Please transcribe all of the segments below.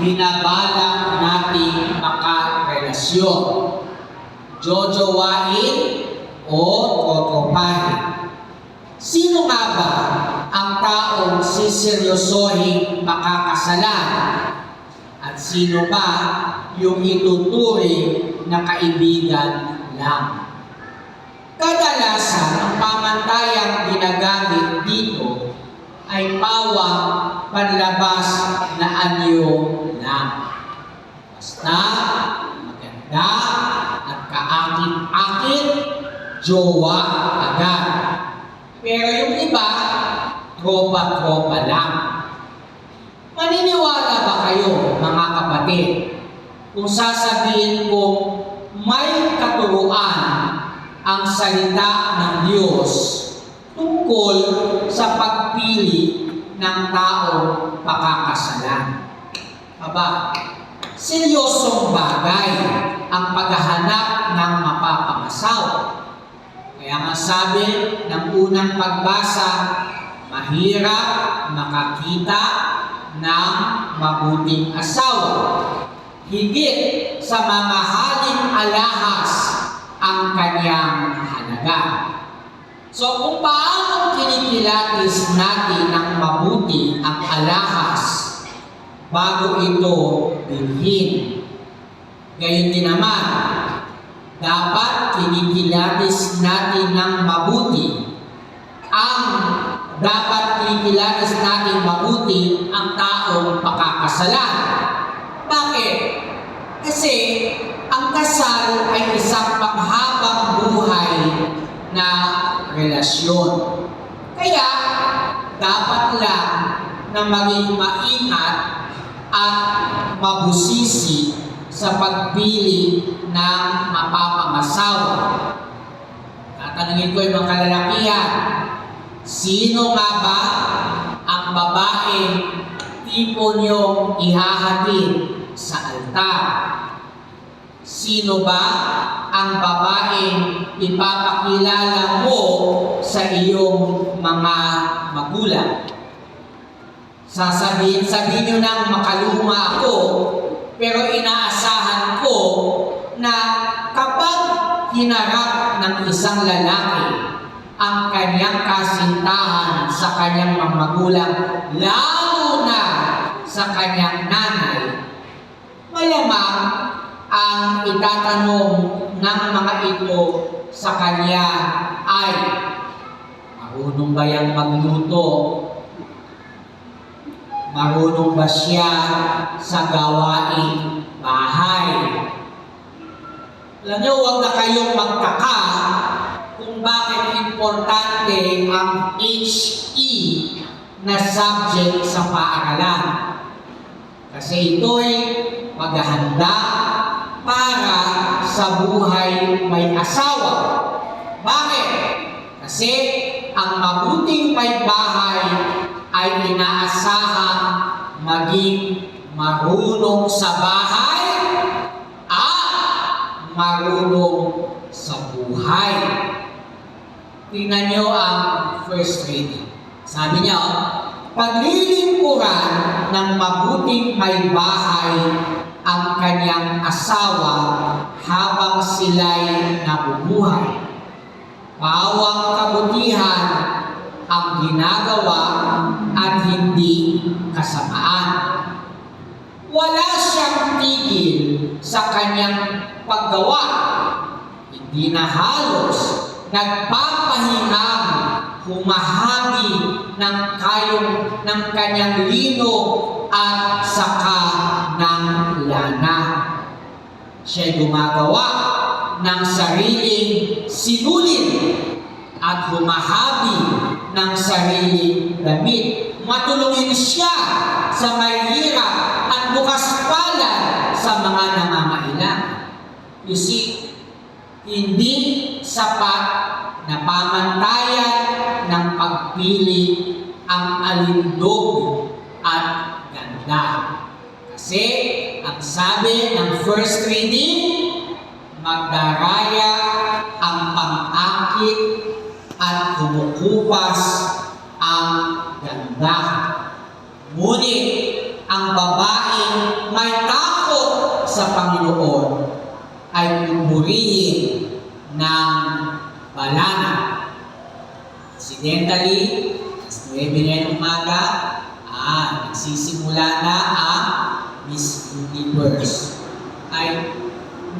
binabalak nating makarelasyon. Jojowain o totropahin. Sino nga ba ang taong siseryosohin makakasalan? At sino ba yung ituturing na kaibigan lang? Kadalasan, ang pamantayang ginagamit dito ay pawang panlabas na anyo lang. Basta, maganda at kaakit-akit, jowa agad. Pero yung iba, tropa-tropa lang. Maniniwala ba kayo, mga kapatid, kung sasabihin kong may katuruan ang salita ng Diyos tungkol sa pagpili ng taong pakakasalan? Aba, seryosong bagay ang paghahanap ng mapapangasawa. Kaya nga sabi ng unang pagbasa, mahirap makakita ng mabuting asawa. Higit sa mamahaling alahas ang kanyang halaga. So kung paano kinikilatis natin ng mabuti ang alahas bago ito bilhin, gayon din naman, dapat kinikilatis natin ng mabuti ang taong pakakasalan. Bakit? Kasi ang kasal ay isang panghabang buhay na relasyon. Kaya dapat lang na maging maingat at mabusisi sa pagpili ng mapapangasawa. Tatanungin ko yung mga kalalakihan, sino nga ba ang babaeng tipo niyong ihahatid sa altar? Sino ba ang babaeng ipapakilala mo sa iyong mga magulang? Sasabihin nyo ng makaluma ako, pero inaasahan ko na kapag hinarap ng isang lalaki ang kanyang kasintahan sa kanyang mga magulang, lalo na sa kanyang nanay, malamang ang itatanong ng mga ito sa kanya ay, marunong ba yang magluto? Marunong ba siya sa gawaing bahay? Alam niyo, huwag na kayong magtaka kung bakit importante ang HE na subject sa paaralan. Kasi ito'y paghahanda para sa buhay may asawa. Bakit? Kasi ang mabuting may bahay ay inaasahang maging marunong sa bahay at marunong sa buhay. Tingnan nyo ang first reading. Sabi niya, paglilingkuran ng mabuting may bahay ang kanyang asawa habang sila'y nabubuhay. Pawang kabutihan ang ginagawa at hindi kasamaan. Wala siyang tigil sa kanyang paggawa. Hindi na halos nagpapahinang humahagi ng kanyang lino at saka ng lana. Siya'y gumagawa ng sariling sinulid at humahabi ng sariling damit. Matulungin siya sa may hirap at bukas palad sa mga nangangailangan. You see, hindi sapat na pamantayan ng pagpili ang alindog at ganda. Kasi ang sabi ng first reading, magdaraya ang pang-akit at kumukupas ang ganda. Ngunit ang babaeng sa Panginoon ay pupurihin ng balana. Incidentally, alas 9 ngayong umaga, nagsisimula na ang Miss Universe. Ay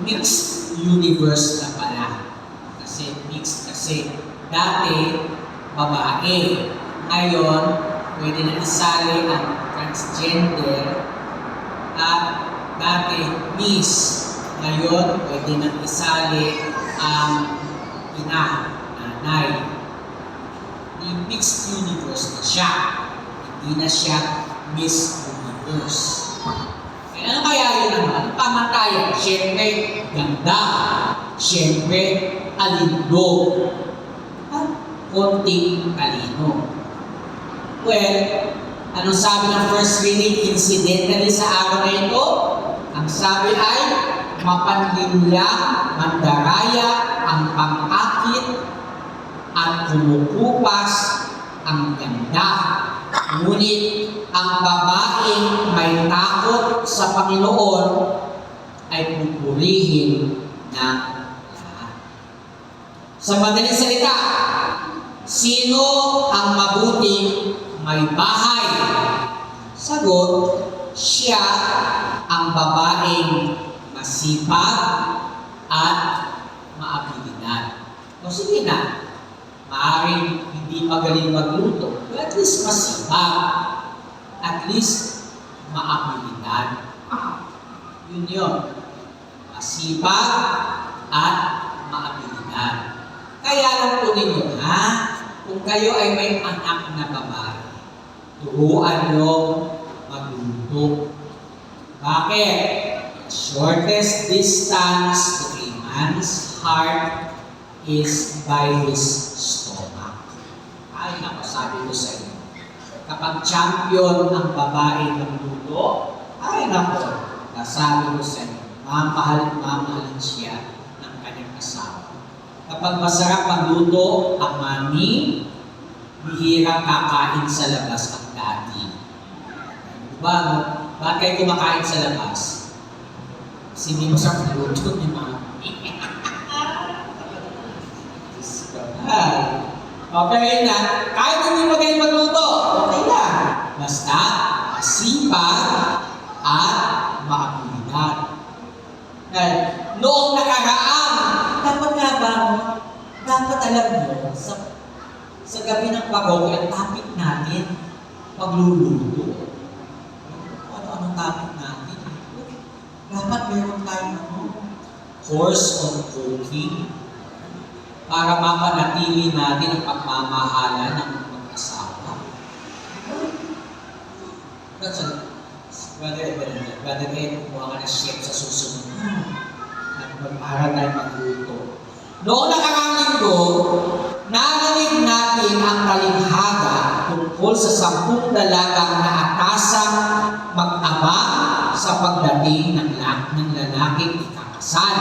mixed universe na pala. Kasi mixed kasi. Dati, babae. Ngayon, pwede na isali ang transgender. At dati, Miss. Ngayon, pwede na isali ang ina, nanay. Mixed universe na siya. Hindi na siya Miss Universe. Ano kaya yun naman? Ang pamatayan? Siyempre, ganda. Siyempre, alindog. At konting talino. Well, anong sabi ng first reading incidentally sa araw na ito? Ang sabi ay, mapanlinlang, mandaraya, ang pang-akit, at kumukupas ang ganda. Ngunit ang babaeng may takot sa Panginoon ay pupurihin ng lahat. Sa madaling salita, sino ang mabuting may bahay? Sagot, siya ang babaeng masipag at maabilidad. O sige na, maaaring hindi magaling magluto, but at least masipag, at least maabilidad. Yun yun. Masipag at maabilidad. Kaya lang po ninyo, kung kayo ay may anak na babae, turuan nyo magluto. Bakit? The shortest distance to a man's heart is by his stomach. Ay, napasabi ko sa inyo. Kapag champion ang babae ng luto, ay nako, nasabi ko sa inyo, mamahalin siya ng kanyang asawa. Kapag masarap ang luto, ang mami, bihirang kakain sa labas ang daddy. Diba? Bakit kayo kumakain sa labas? Kasi hindi masarap ang luto ni mami. Okay na, kahit hindi magaling magluto, okay lang. Basta, masipag at maabilidad. Noong nakaraan, dapat nga ba, dapat alam mo, sa gabi ng pagong, ang topic natin, pagluluto. Ano-anong topic natin? Dapat meron tayong course on cooking, para mapanatili natin ang pagmamahala ng mag-asawa. Brother Ed, kumuha ka na chef sa susunod. Nagpapara tayo magluto. Noong nakaraang linggo, narinig natin ang talinghaga tungkol sa 10 dalagang naatasang mag-abang sa pagdating ng lalaking ikakasal.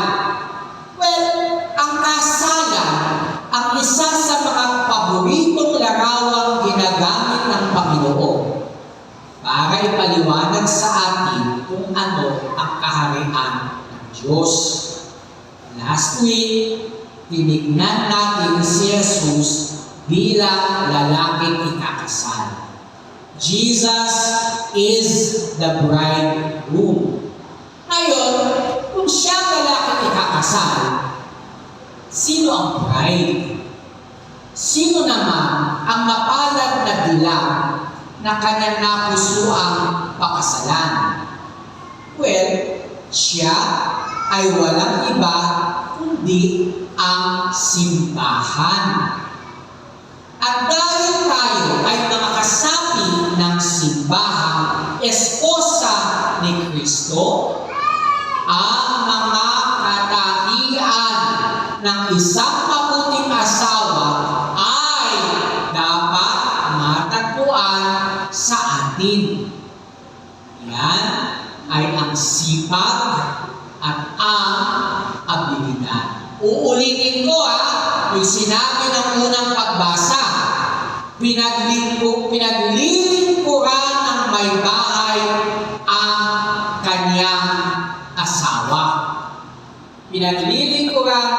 Well, ang kasalan, ang isa sa mga paboritong larawang ginagamit ng Panginoon para ipaliwanag sa atin kung ano ang kaharian ng Diyos. Last week, tinignan natin si Jesus bilang lalaking ikakasal. Jesus is the bridegroom. Ngayon, kung siya lalaking ikakasal, sino ang bride? Sino naman ang mapalad na dilag na kanyang napusuang pakasalan? Well, siya ay walang iba kundi ang simbahan. At dahil tayo ay mga kasapi ng simbahan, esposa ni Kristo, ang mga katangian ng isang mabuting asawa ay dapat matagpuan sa atin. Yan ay ang sipag at ang abilidad. Uulitin ko yung sinabi ng unang pagbasa. Pinaglilingkuran ng may bahay ang kanyang asawa. Pinaglilingkuran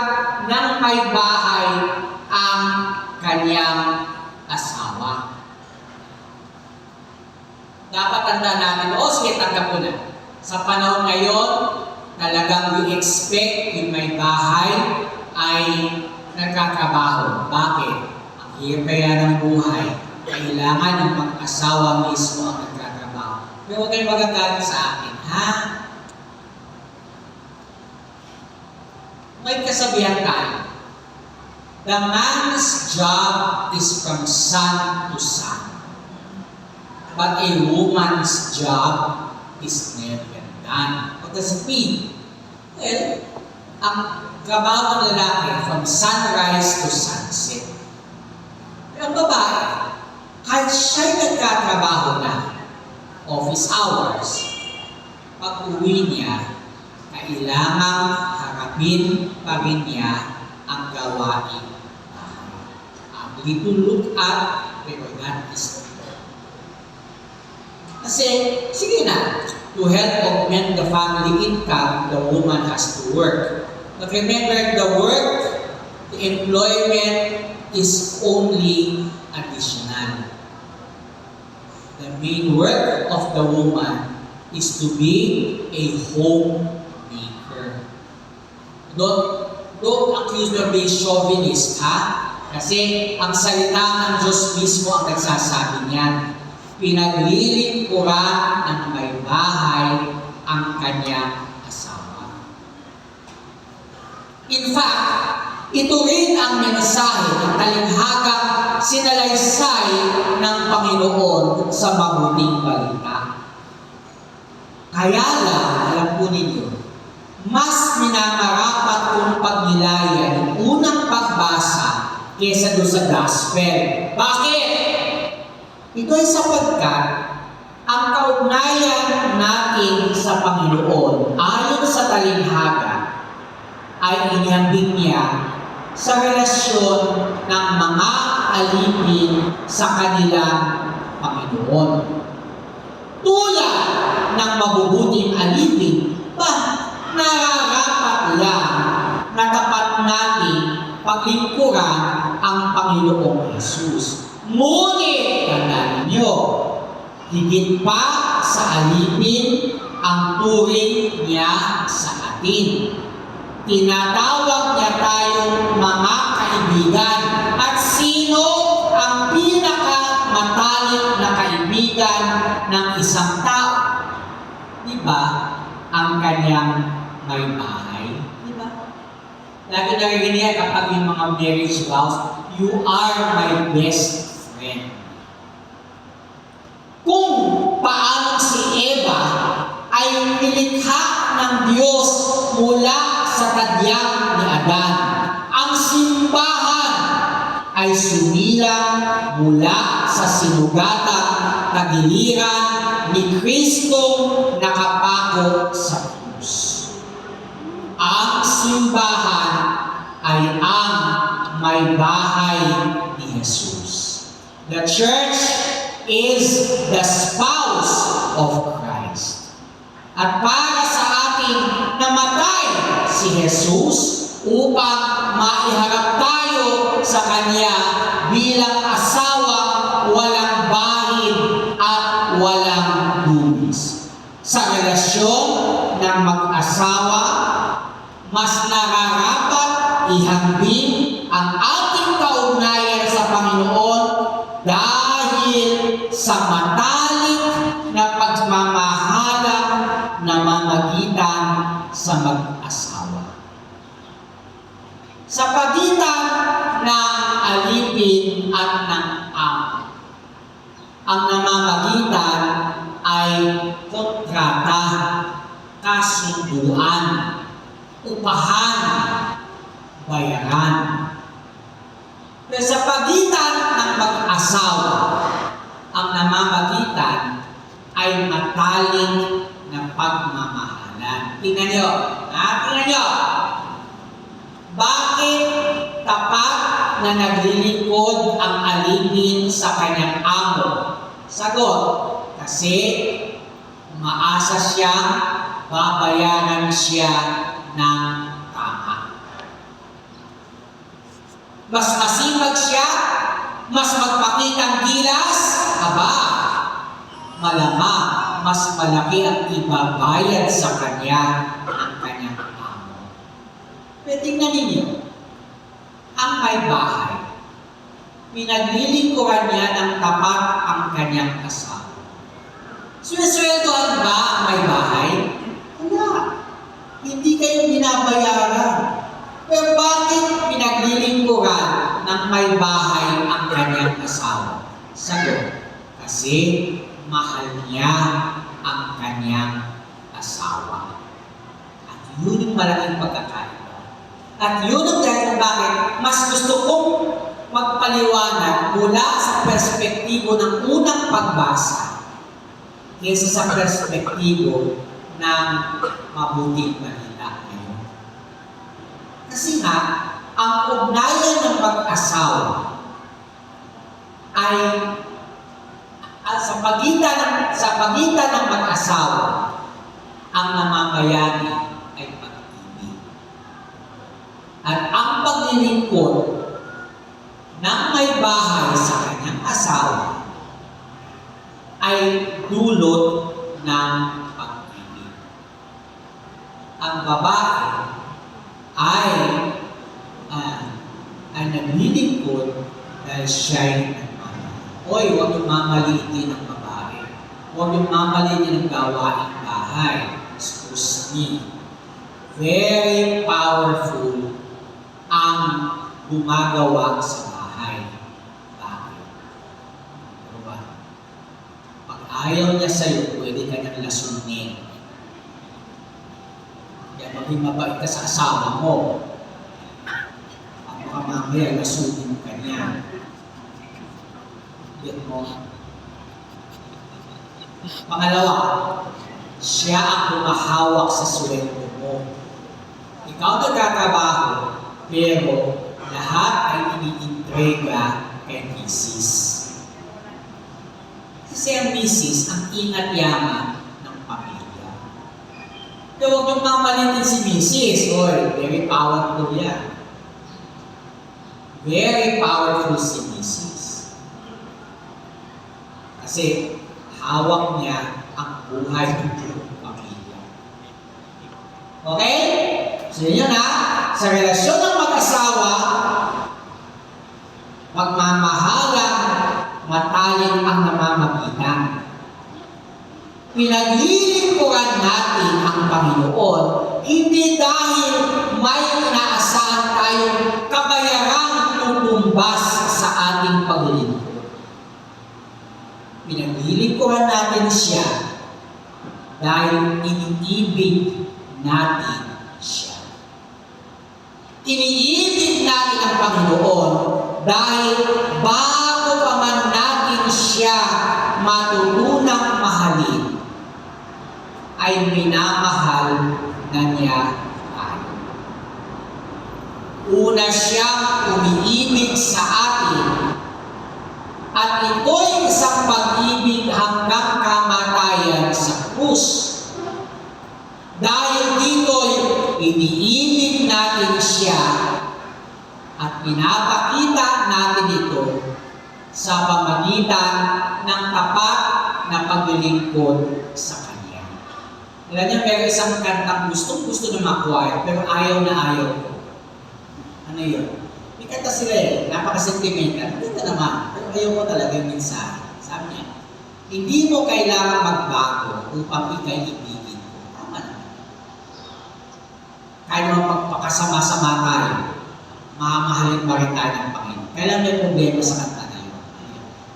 ng may bahay ang kanyang asawa. Dapat tandaan natin, sige, tanggap ko na. Sa panahon ngayon, talagang we expect yung may bahay ay nagkatrabaho. Bakit? Ang hirap kaya ng buhay. Kailangan ng mag-asawa mismo ang nagkatrabaho. Pero huwag kayong magagalit sa akin, ha? May kasabihan tayo. The man's job is from sun to sun. But a woman's job is never done. What does it mean? Well, ang trabaho ng lalaki from sunrise to sunset. Pero ang babae, kahit siya'y nagkatrabaho na, office hours, pag uwi niya, kailangang harapin pa rin niya ang gawain. We need to look at whether that is true. Kasi, sige na, to help augment the family income, the woman has to work. But remember, the work, the employment is only additional. The main work of the woman is to be a homemaker. Don't accuse me of being chauvinist, ha? Kasi ang salita ng Diyos mismo ang nagsasabi niyan. Pinaglilingkuran ng may bahay ang kanyang asawa. In fact, ito rin ang mensahe ng talinghagang sinalaysay ng Panginoon sa mabuting balita. Kaya lang, alam po ninyo, mas minamarapat kong pagnilayan yung unang pagbasa kesa doon sa gospel. Bakit? Ito ay sapagkat ang kaugnayan natin sa Panginoon ayon sa talinghaga ay inihambing niya sa relasyon ng mga alipin sa kanilang Panginoon. Tulad ng mabubuting alipin, nararapat lang na tapat natin paglingkuran ang Panginoong Jesus. Ngunit, tandaan ninyo, higit pa sa alipin ang turing niya sa atin. Tinatawag niya tayong mga kaibigan. At sino ang pinakamatalik na kaibigan ng isang tao? Diba? Ang kanyang may bahay. Diba? Lagi narinig kapag yung mga marriage vows, you are my best friend. Kung paano si Eva ay nilikha ng Diyos mula sa tadyang ni Adan, ang simbahan ay sumilang mula sa sinugatang tagiliran ni Kristo nakapako sa krus. Ang simbahan ay ang may bahay ni Jesus. The church is the spouse of Christ. At para sa ating namatay si Jesus upang maiharap tayo sa Kanya bilang asawa walang bahid at walang dubis. Sa relasyon ng mag-asawa, mas nararapat ihambing ang ating kaugnayan sa Panginoon dahil sa matalik na pagmamahalang na mamagitan sa mag-asawa. Sa pagitan ng alipin at ng amo, ang namamagitan ay kontrata, kasunduan, upahan, bayaran. Pero sa pagitan ng mag-asawa, ang namamagitan ay matalik na pagmamahalan. Tingnan nyo. Tingnan nyo. Bakit tapat na naglilingkod ang alipin sa kanyang amo? Sagot, kasi umaasa siyang babayaran siya ng tama. Mas masipag siya, mas magpakitang gilas, aba, malamang mas malaki ang ibabayad sa kanya ang kanyang amo. Pero tingnan ninyo, ang may bahay, pinaglilingkuran niya ng tapat ang kanyang asawa. Suwesweldohan ba ang may bahay? Wala. Hindi kayo binabayaran. Pero bakit pinaglilingkuran ng may bahay ang kanyang asawa? Sagot, kasi mahal niya ang kanyang asawa. At yun yung malaking pagkakaiba. At yun ang dahil bakit mas gusto kong magpaliwanag mula sa perspektibo ng unang pagbasa kaysa sa perspektibo ng mabuting balita ngayon. Kasi nga, ang ugnayan ng mag-asawa ay sa pagitan ng mag-asawa, ang namamayani ay pag-ibig. At ang paglilingkod ng may bahay sa kanyang asawa ay dulot ng pag-ibig. Ang babae ay naglilingkod dahil siya'y nagmamahal. Hoy, huwag yung mamaliitin ng babae. Huwag yung mamaliitin ng gawaing bahay. Excuse me. Very powerful ang gumagawa sa bahay. Bakit? Ano ba? Pag ayaw niya sa'yo, pwede ka niyang lasunin. Kaya maging mabait ka sa asawa mo. Ang mga mamaya, lasunin ka niya. Get mo? Pangalawa, siya ang humahawak sa sweldo mo. Ikaw nagtatrabaho, pero lahat ay iniintrega kay Mrs. Kasi ang Mrs. ang ingat yaman ng pamilya. Kaya huwag niyong mamalitin si Mrs. Oy, very powerful yan. Very powerful si Mrs. Kasi hawak niya ang buhay ng pamilya. Okay? So yun na, sa relasyon ng mag-asawa, magmamahalang matalik ang namamagitan. Pinaglilingkuran natin ang Panginoon, hindi dahil may inaasahan tayong kabayarang tutumbas sa ating paglilingkod. Pinaglilingkuran natin siya dahil iniibig natin siya. Iniibig natin ang Panginoon dahil bago pa man natin siya matutunang mahalin, ay minamahal na niya tayo. Una siyang umiibig sa atin, at ito'y isang pag-ibig hanggang kamatayan sa krus. Dahil dito'y iniibig natin siya at pinapakita natin ito sa pamagitan ng tapat na paglilingkod sa Kanya. Alam niyo, meron isang kantang gustong-gusto ng mga choir, pero ayaw na ayaw ko. Ano yun? May kanta sila napaka-sentimental. Ganda naman, pero ayaw ko talaga yung mensahe. Sabi niya, hindi mo kailangan magbago upang ikay ibigin ko. Tama naman. Kahit naman magpakasama-sama tayo, mamahalin pa rin tayo ng Panginoon. Kailan may problema sa kanta na yun?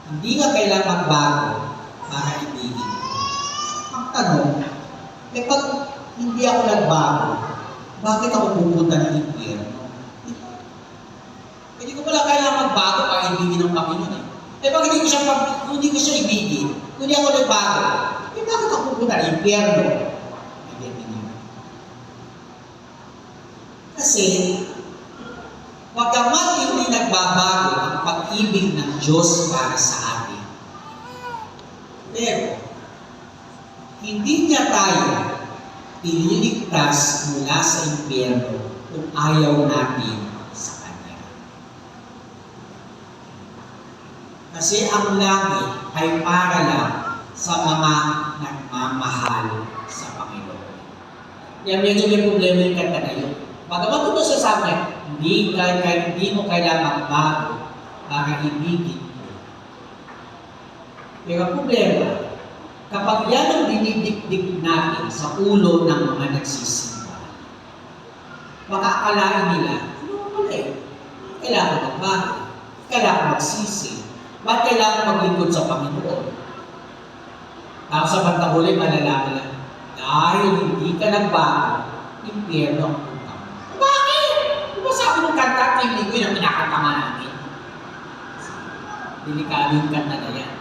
Hindi nga kailangan magbago para ibigin ko. Ang tanong, pag hindi ako nagbago, bakit ako pupunta ng impyerno? Hindi ko pala kailangan magbago para ibigin ng Panginoon. Pag hindi ko siya ibigin, hindi ako nagbago, bakit ako pupunta ng impyerno? Kasi, bagamat hindi nagbabago ang pag-ibig ng Diyos para sa atin, pero, hindi niya tayo ililigtas mula sa impyerno kung ayaw natin sa Kanya. Kasi ang langit ay para lang sa mga nagmamahal sa Panginoon. Kaya medyo may problema yung kanta na yun. Bagamat ito sa sabi niya, hindi mo kailangan magbago para ibigin mo. Pero ang problema, kapag yan ang dinidikdik natin sa ulo ng mga nagsisimba, baka akalain nila, ano pala eh? Kailangan magbago. Kailangan magsisi. Ba't kailangan maglingkod sa Panginoon? Tapos sa bandang huli, malalaman lang, dahil hindi ka nagbago, impyerno ang punta mo. Bakit? Diba sabi ng kanta, hindi ko yung pinakanta nga namin. Delikado yung kanta na yan.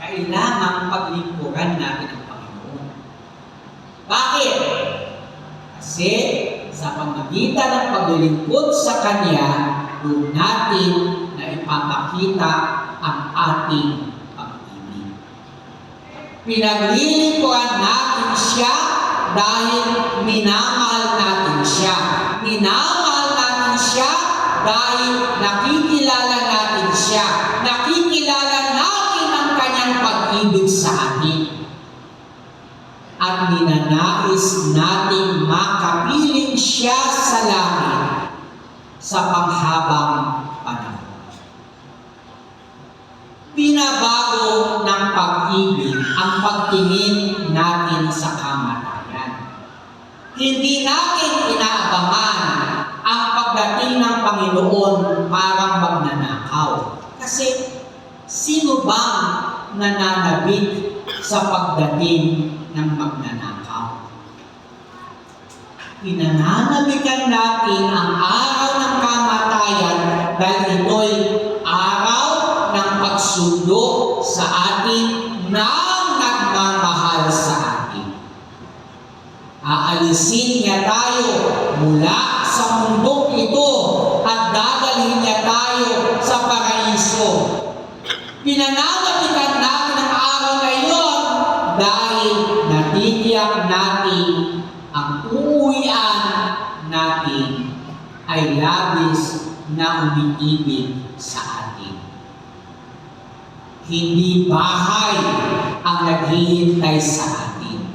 Kailangan paglingkuran natin ang Panginoon. Bakit? Kasi sa pamagitan ng paglilingkod sa Kanya, doon natin na ipapakita ang ating pag-ibig. Pinaglilingkuran natin siya dahil minamahal natin siya. Minamahal natin siya dahil nakikilala natin siya. Nakikilala natin ang Kanyang pag-ibig sa atin. At ninanais natin makapiling siya sa langit sa panghabang panahon. Pinabago ng pag-ibig ang pagtingin natin sa kamatayan. Hindi natin inaabangan ang pagdating ng Panginoon parang magnanakaw. Kasi sino bang nananabik sa pagdating ng magnanakaw? Pinananabikan natin ang araw ng kamatayan dahil ito'y araw ng pagsundo sa atin ng nagmamahal sa atin. Aalisin niya tayo mula sa mundong ito at dadalhin niya tayo sa paraiso. Pinananabikan natin ang araw na iyon dahil natitiyak natin ang uuwian natin ay labis na umiibig sa atin. Hindi bahay ang naghihintay sa atin,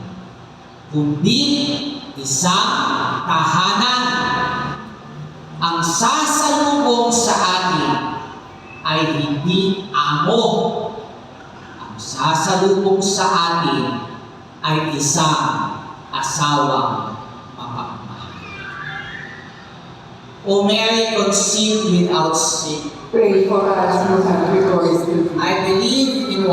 kundi isang tahanan. Ang sasalubong sa atin ay hindi amo. Ang sasalubong sa atin ay isang asawang mapagmahal. O Mary conceived without sin, Pray for us who have recourse to thee. I believe in